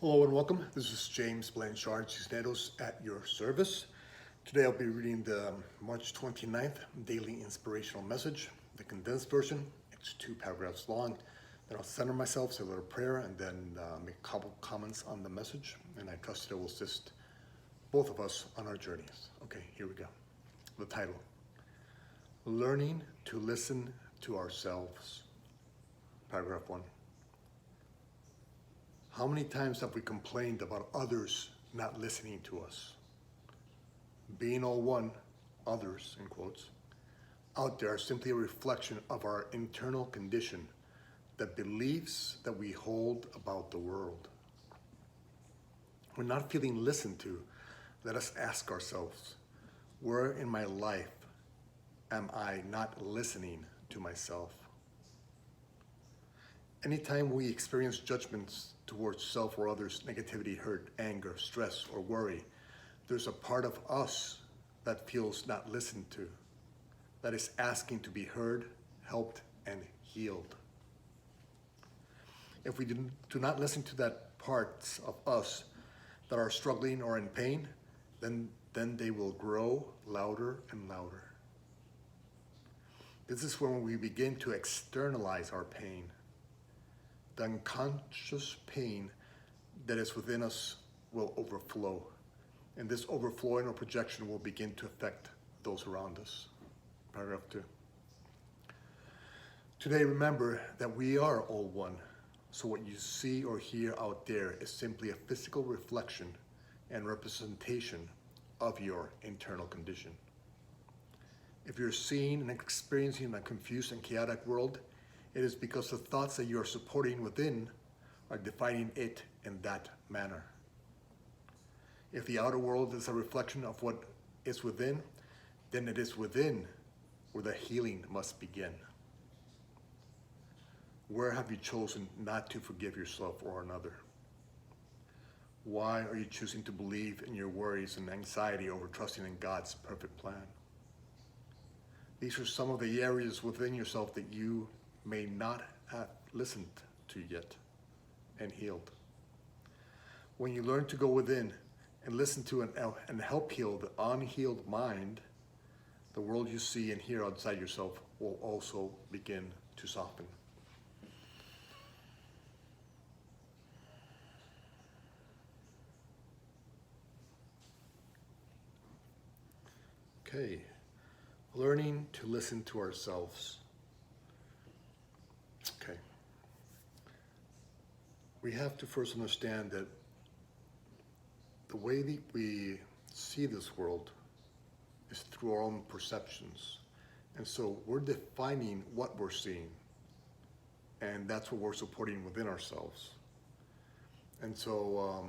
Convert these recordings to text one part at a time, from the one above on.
Hello and welcome. This is James Blanchard Cisneros at your service. Today I'll be reading the March 29th Daily Inspirational Message, the condensed version. It's 2 paragraphs long. Then I'll center myself, say a little prayer, and then make a couple comments on the message. And I trust it will assist both of us on our journeys. Okay, here we go. The title, Learning to Listen to Ourselves. Paragraph 1. How many times have we complained about others not listening to us? Being all one, others, in quotes, out there are simply a reflection of our internal condition, the beliefs that we hold about the world. When not feeling listened to, let us ask ourselves, where in my life am I not listening to myself? Anytime we experience judgments towards self or others, negativity, hurt, anger, stress, or worry, there's a part of us that feels not listened to, that is asking to be heard, helped, and healed. If we do not listen to that parts of us that are struggling or in pain, then they will grow louder and louder. This is when we begin to externalize our pain. The unconscious pain that is within us will overflow, and this overflowing or projection will begin to affect those around us. Paragraph 2. Today, remember that we are all one, so what you see or hear out there is simply a physical reflection and representation of your internal condition. If you're seeing and experiencing a confused and chaotic world, it is because the thoughts that you are supporting within are defining it in that manner. If the outer world is a reflection of what is within, then it is within where the healing must begin. Where have you chosen not to forgive yourself or another? Why are you choosing to believe in your worries and anxiety over trusting in God's perfect plan? These are some of the areas within yourself that you may not have listened to yet and healed. When you learn to go within and listen to and help heal the unhealed mind, the world you see and hear outside yourself will also begin to soften. Okay, learning to listen to ourselves. Okay. We have to first understand that the way that we see this world is through our own perceptions. And so we're defining what we're seeing. And that's what we're supporting within ourselves. And so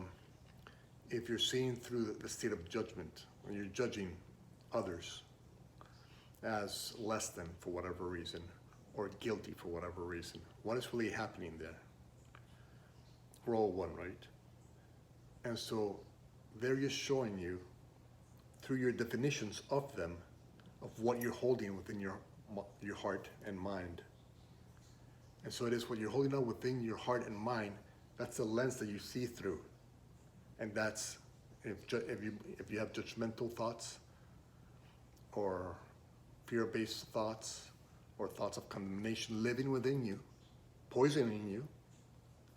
if you're seeing through the state of judgment, when you're judging others as less than for whatever reason, or guilty for whatever reason, what is really happening there? We're all one, right? And so they're just showing you through your definitions of them, of what you're holding within your heart and mind. And so it is what you're holding on within your heart and mind, that's the lens that you see through. And that's, if you have judgmental thoughts, or fear-based thoughts, or thoughts of condemnation living within you, poisoning you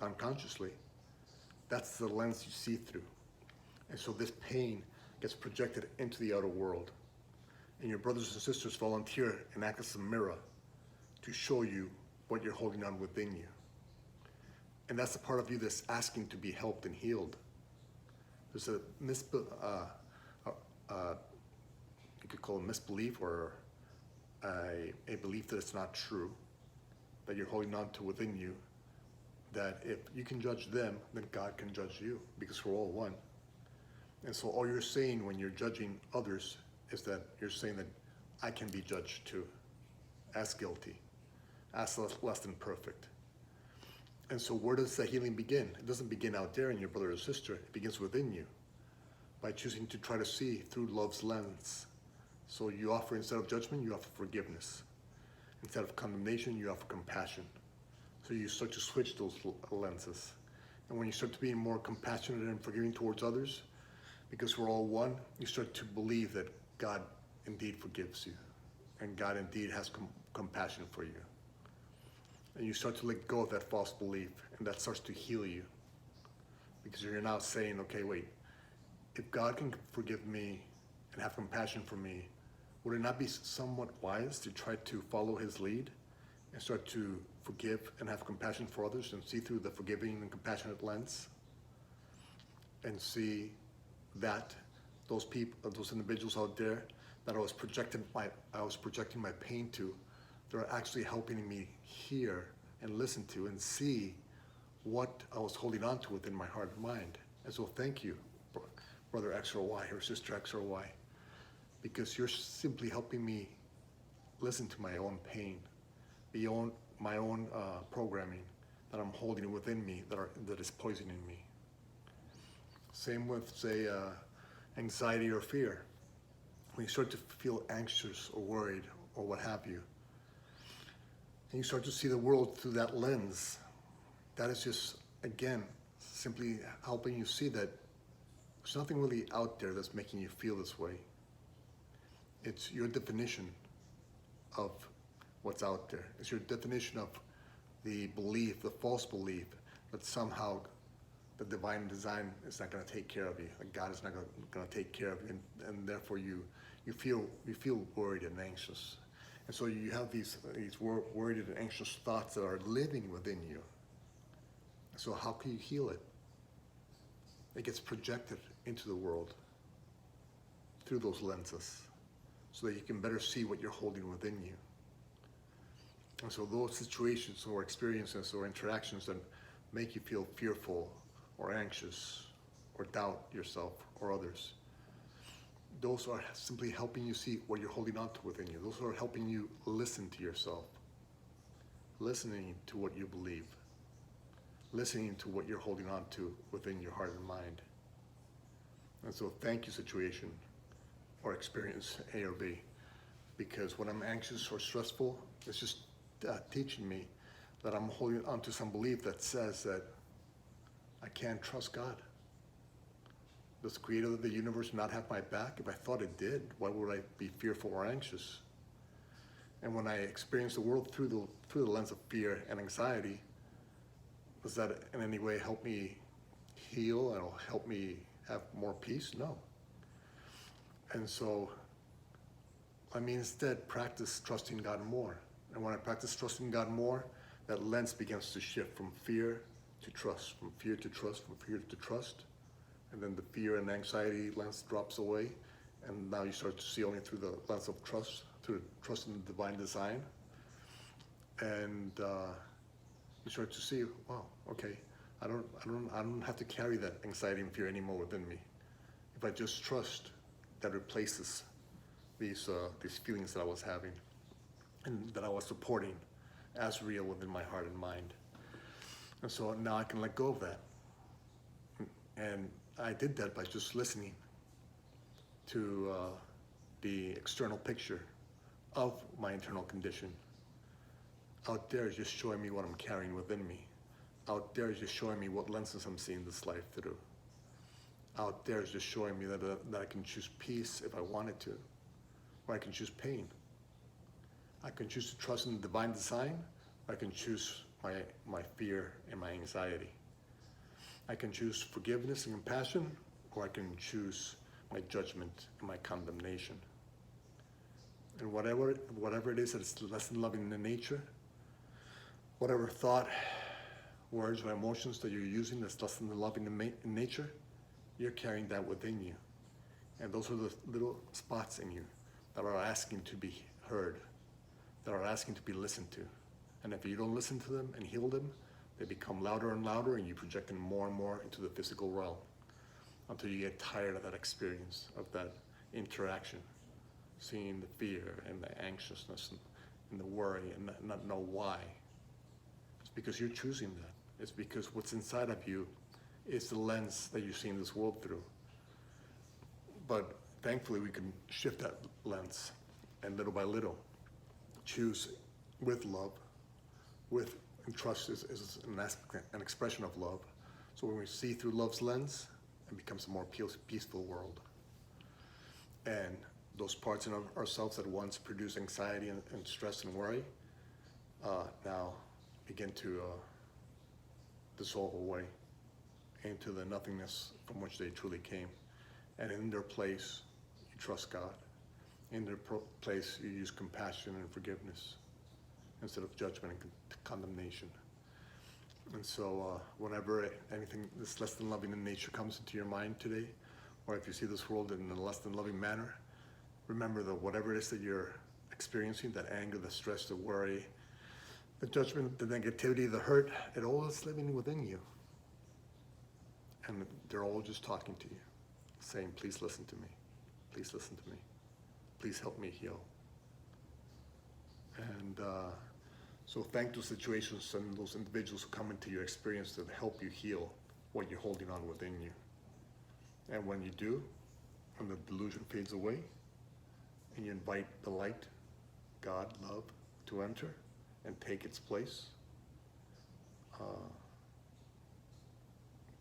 unconsciously, that's the lens you see through. And so this pain gets projected into the outer world. And your brothers and sisters volunteer and act as a mirror to show you what you're holding on within you. And that's the part of you that's asking to be helped and healed. There's a you could call it misbelief, or a belief that it's not true, that you're holding on to within you, that if you can judge them, then God can judge you, because we're all one. And so all you're saying when you're judging others is that you're saying that I can be judged too, as guilty, as less than perfect. And so where does the healing begin? It doesn't begin out there in your brother or sister, it begins within you, by choosing to try to see through love's lens. So you offer, instead of judgment, you offer forgiveness. Instead of condemnation, you offer compassion. So you start to switch those lenses. And when you start to be more compassionate and forgiving towards others, because we're all one, you start to believe that God indeed forgives you, and God indeed has compassion for you. And you start to let go of that false belief, and that starts to heal you. Because you're now saying, okay, wait, if God can forgive me and have compassion for me, would it not be somewhat wise to try to follow his lead and start to forgive and have compassion for others and see through the forgiving and compassionate lens and see that those people, those individuals out there that I was projecting my pain to, they're actually helping me hear and listen to and see what I was holding on to within my heart and mind. And so thank you, brother X or Y or sister X or Y, because you're simply helping me listen to my own pain, my own programming that I'm holding within me that is poisoning me. Same with, say, anxiety or fear. When you start to feel anxious or worried or what have you, and you start to see the world through that lens, that is just, again, simply helping you see that there's nothing really out there that's making you feel this way. It's your definition of what's out there. It's your definition of the belief, the false belief that somehow the divine design is not going to take care of you, that God is not going to take care of you, and therefore you feel worried and anxious. And so you have these worried and anxious thoughts that are living within you. So how can you heal it? It gets projected into the world through those lenses so that you can better see what you're holding within you. And so those situations or experiences or interactions that make you feel fearful or anxious or doubt yourself or others, those are simply helping you see what you're holding on to within you. Those are helping you listen to yourself, listening to what you believe, listening to what you're holding on to within your heart and mind. And so thank you, situation or experience A or B, because when I'm anxious or stressful, it's just teaching me that I'm holding on to some belief that says that I can't trust God. Does the creator of the universe not have my back? If I thought it did, why would I be fearful or anxious? And when I experience the world through the lens of fear and anxiety, does that in any way help me heal and help me have more peace? No. And so, instead practice trusting God more. And when I practice trusting God more, that lens begins to shift from fear to trust, from fear to trust, from fear to trust. And then the fear and anxiety lens drops away. And now you start to see only through the lens of trust, through trust in the divine design. And you start to see, wow, okay, I don't have to carry that anxiety and fear anymore within me. If I just trust, that replaces these feelings that I was having and that I was supporting as real within my heart and mind. And so now I can let go of that. And I did that by just listening to the external picture of my internal condition. Out there is just showing me what I'm carrying within me. Out there is just showing me what lenses I'm seeing this life through. Out there is just showing me that I can choose peace if I wanted to, or I can choose pain. I can choose to trust in the divine design, or I can choose my fear and my anxiety. I can choose forgiveness and compassion, or I can choose my judgment and my condemnation. And whatever it is that is less than loving in nature, whatever thought, words, or emotions that you're using that's less than loving in nature, you're carrying that within you. And those are the little spots in you that are asking to be heard, that are asking to be listened to. And if you don't listen to them and heal them, they become louder and louder, and you project them more and more into the physical realm until you get tired of that experience, of that interaction, seeing the fear and the anxiousness and the worry and not know why. It's because you're choosing that. It's because what's inside of you is the lens that you're seeing this world through. But thankfully, we can shift that lens and little by little choose with love, and trust is an expression of love. So when we see through love's lens, it becomes a more peaceful world. And those parts in ourselves that once produce anxiety and stress and worry, now begin to dissolve away into the nothingness from which they truly came. And in their place, you trust God. In their place, you use compassion and forgiveness instead of judgment and condemnation. And so whenever anything that's less than loving in nature comes into your mind today, or if you see this world in a less than loving manner, remember that whatever it is that you're experiencing, that anger, the stress, the worry, the judgment, the negativity, the hurt, it all is living within you. And they're all just talking to you, saying, please listen to me. Please listen to me. Please help me heal. And so thank those situations and those individuals who come into your experience to help you heal what you're holding on within you. And when you do, when the delusion fades away, and you invite the light, God, love, to enter and take its place,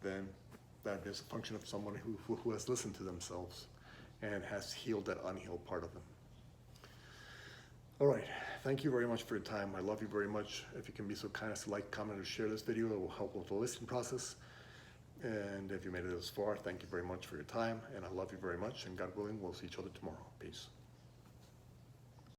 then that is a function of someone who has listened to themselves and has healed that unhealed part of them. All right, thank you very much for your time. I love you very much. If you can be so kind as to like, comment, or share this video, it will help with the listening process. And if you made it this far, thank you very much for your time, and I love you very much, and God willing, we'll see each other tomorrow. Peace.